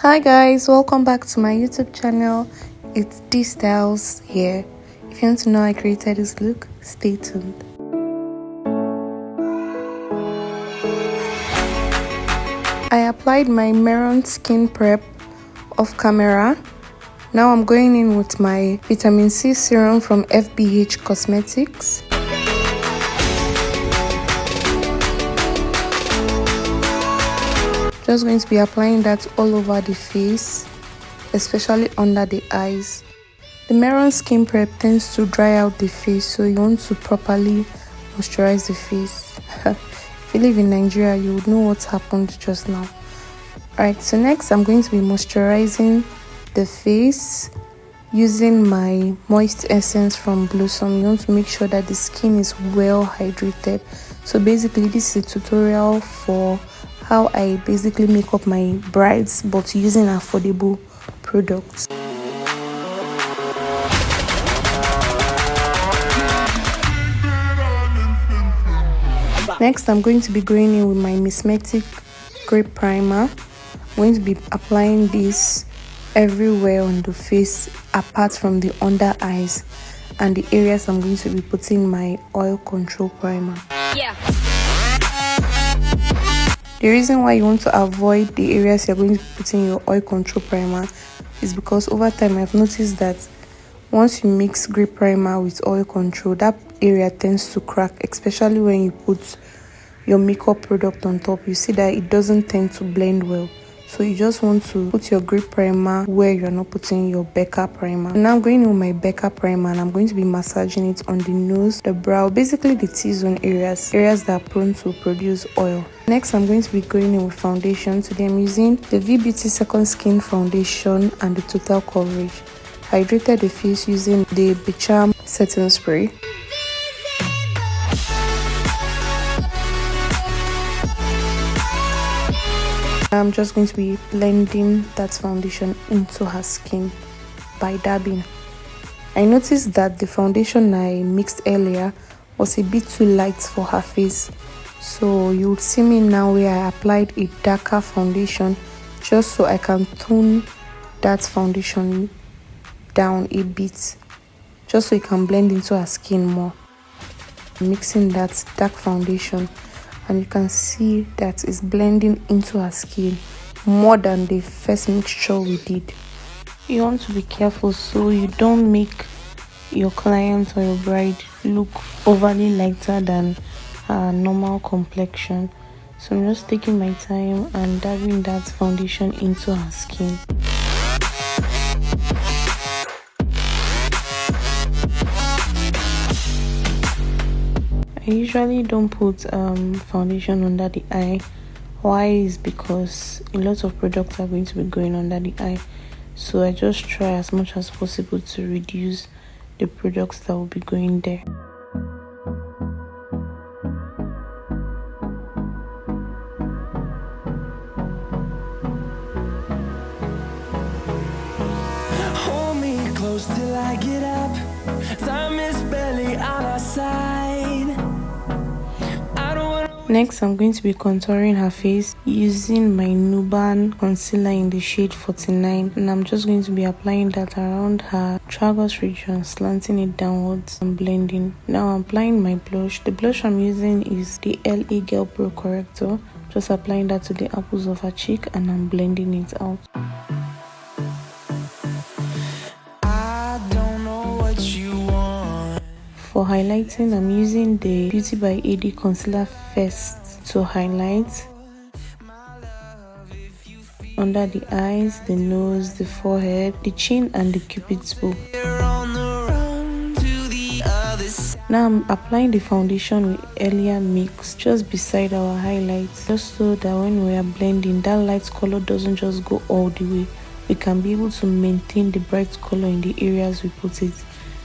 Hi guys, welcome back to my YouTube channel. It's D Styles here. If you want to know how I created this look, stay tuned. I applied my Mehron skin prep off camera. Now I'm going in with my vitamin C serum from FBH Cosmetics. Just going to be applying that all over the face, especially under the eyes. The Mehron skin prep tends to dry out the face, so you want to properly moisturize the face. If you live in Nigeria, you would know what happened just now. Alright, so next I'm going to be moisturizing the face using my moist essence from Blossom. You want to make sure that the skin is well hydrated. So basically this is a tutorial for how I basically make up my brides but using affordable products. Next I'm going to be going in with my Msmetic grip primer. I'm going to be applying this everywhere on the face apart from the under eyes and the areas I'm going to be putting my oil control primer. The reason why you want to avoid the areas you're going to be putting your oil control primer is because over time I've noticed that once you mix grip primer with oil control, that area tends to crack, especially when you put your makeup product on top. You see that it doesn't tend to blend well. So you just want to put your grip primer where you're not putting your Becca primer. Now I'm going in with my Becca primer and I'm going to be massaging it on the nose, the brow, basically the T-zone areas that are prone to produce oil. Next I'm going to be going in with foundation. Today I'm using the veebeauty Second Skin foundation and the Total Coverage. Hydrated the face using the Becharm setting spray. I'm just going to be blending that foundation into her skin by dabbing. I noticed that the foundation I mixed earlier was a bit too light for her face, so you would see me now where I applied a darker foundation just so I can tone that foundation down a bit, just so it can blend into her skin more. I'm mixing that dark foundation and you can see that it's blending into her skin more than the first mixture we did. You want to be careful so you don't make your client or your bride look overly lighter than her normal complexion. So I'm just taking my time and dabbing that foundation into her skin. I usually don't put foundation under the eye. Why is because a lot of products are going to be going under the eye, so I just try as much as possible to reduce the products that will be going there. Hold me close till I get up. Time is barely on our side. Next, I'm going to be contouring her face using my Nuban concealer in the shade 49, and I'm just going to be applying that around her tragus region, slanting it downwards and blending. Now I'm applying my blush. The blush I'm using is the E.l.f. Girl Pro Corrector. Just applying that to the apples of her cheek and I'm blending it out. For highlighting, I'm using the Beauty by AD concealer first to highlight under the eyes, the nose, the forehead, the chin and the cupid's bow. Now I'm applying the foundation we earlier mixed just beside our highlights, just so that when we are blending, that light color doesn't just go all the way. We can be able to maintain the bright color in the areas we put it,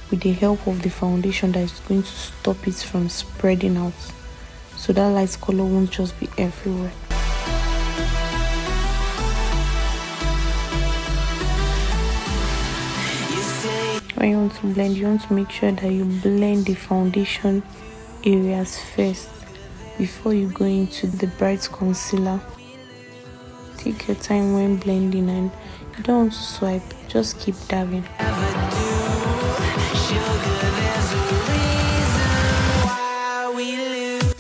with the help of the foundation that is going to stop it from spreading out, so that light color won't just be everywhere. When you want to blend, you want to make sure that you blend the foundation areas first before you go into the bright concealer. Take your time when blending, and you don't want to swipe, just keep dabbing.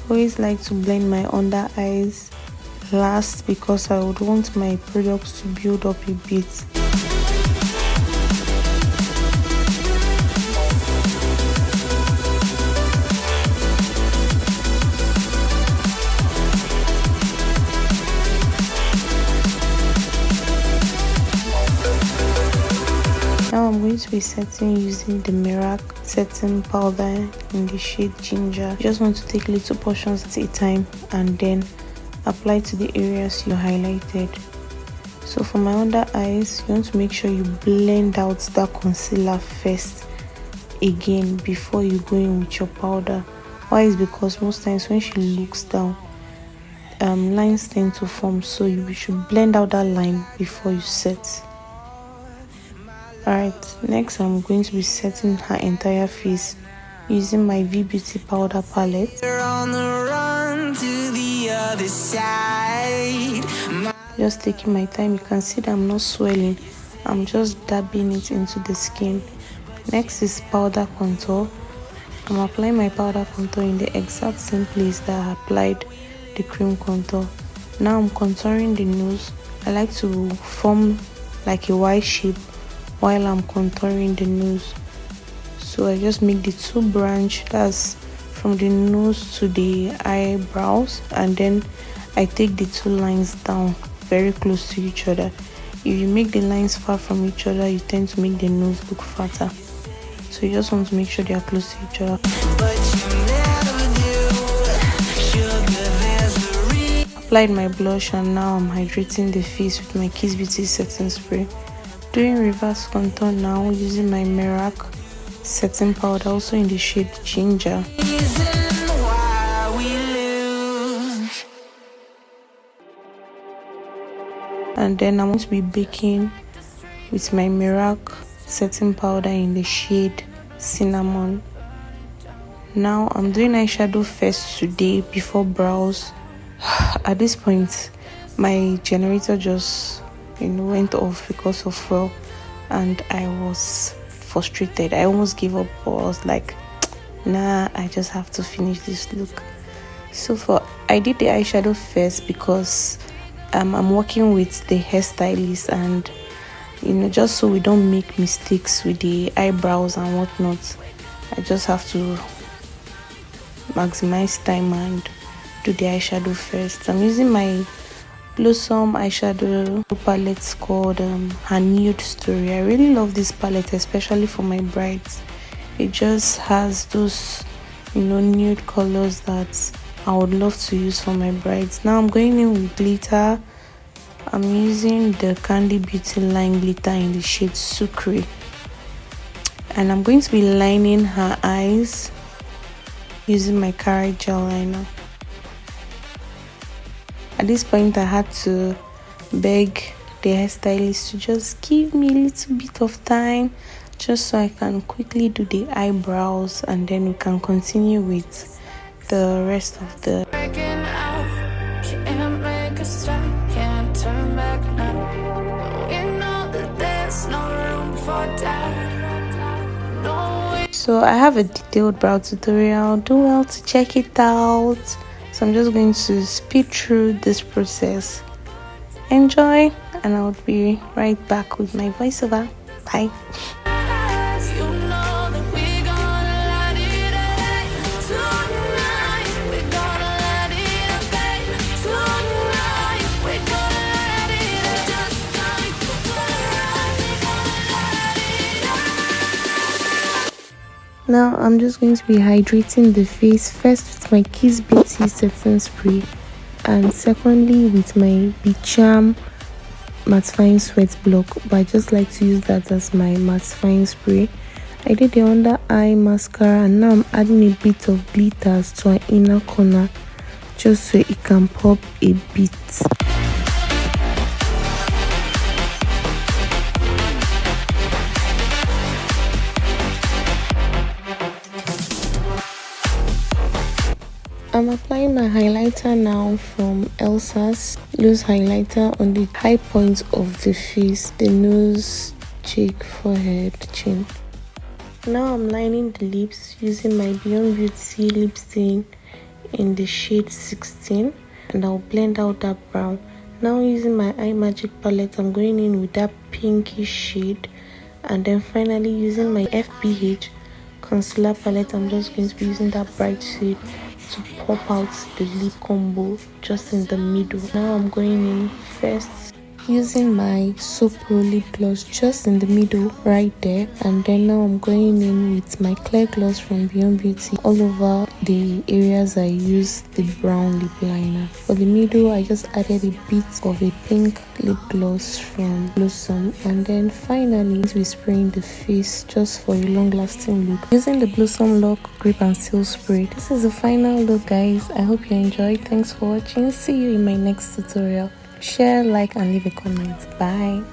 Always like to blend my under eyes last because I would want my products to build up a bit. Now I'm going to be setting using the Merak setting powder in the shade Ginger. You just want to take little portions at a time and then apply to the areas you highlighted. So for my under eyes, you want to make sure you blend out that concealer first again before you go in with your powder. Why is because most times when she looks down, lines tend to form, so you should blend out that line before you set. Alright, next I'm going to be setting her entire face using my veebeauty powder palette. Just taking my time. You can see that I'm not swelling, I'm just dabbing it into the skin. Next is powder contour. I'm applying my powder contour in the exact same place that I applied the cream contour. Now I'm contouring the nose. I like to form like a Y shape while I'm contouring the nose. So I just make the two branch, that's from the nose to the eyebrows, and then I take the two lines down very close to each other. If you make the lines far from each other, you tend to make the nose look fatter. So you just want to make sure they are close to each other. Applied my blush, and now I'm hydrating the face with my Kiss Beauty setting spray. Doing reverse contour now using my Merak setting powder, also in the shade Ginger. And then I'm going to be baking with my Merak setting powder in the shade Cinnamon. Now I'm doing eyeshadow first today before brows. At this point my generator just went off because of fuel, and I was frustrated. I almost gave up, but I was like, nah, I just have to finish this look. So I did the eyeshadow first because I'm working with the hairstylist, and just so we don't make mistakes with the eyebrows and whatnot, I just have to maximize time and do the eyeshadow first. I'm using my Blossom eyeshadow palette called her Nude Story. I really love this palette, especially for my brides. It just has those nude colors that I would love to use for my brides. Now I'm going in with glitter. I'm using the Candybeautyline glitter in the shade Sucre, and I'm going to be lining her eyes using my Karite gel liner. At this point I had to beg the hairstylist to just give me a little bit of time just so I can quickly do the eyebrows, and then we can continue with the rest of the So I have a detailed brow tutorial. Do well to check it out. So I'm just going to speed through this process. Enjoy, and I'll be right back with my voiceover. Bye. Now I'm just going to be hydrating the face first with my Kiss Beauty setting spray, and secondly with my Becharm mattifying sweat block, but I just like to use that as my mattifying spray. I did the under eye mascara, and now I'm adding a bit of glitters to our inner corner just so it can pop a bit. I'm applying using my highlighter now from Elsa's loose highlighter on the high points of the face, the nose, cheek, forehead, chin. Now I'm lining the lips using my Beauty lip stain in the shade 16, and I'll blend out that brown. Now using my eye magic palette, I'm going in with that pinkish shade, and then finally using my FBH concealer palette, I'm just going to be using that bright shade to pop out the lip combo just in the middle. Now I'm going in first using my sucre lip gloss just in the middle right there, and then now I'm going in with my clear gloss from Beauty all over the areas I used the brown lip liner. For the middle, I just added a bit of a pink lip gloss from Blossom, and then finally we're spraying the face just for a long lasting look using the Blossom Lock Grip and Seal Spray. This is the final look, guys. I hope you enjoyed. Thanks for watching. See you in my next tutorial. Share, like, and leave a comment. Bye.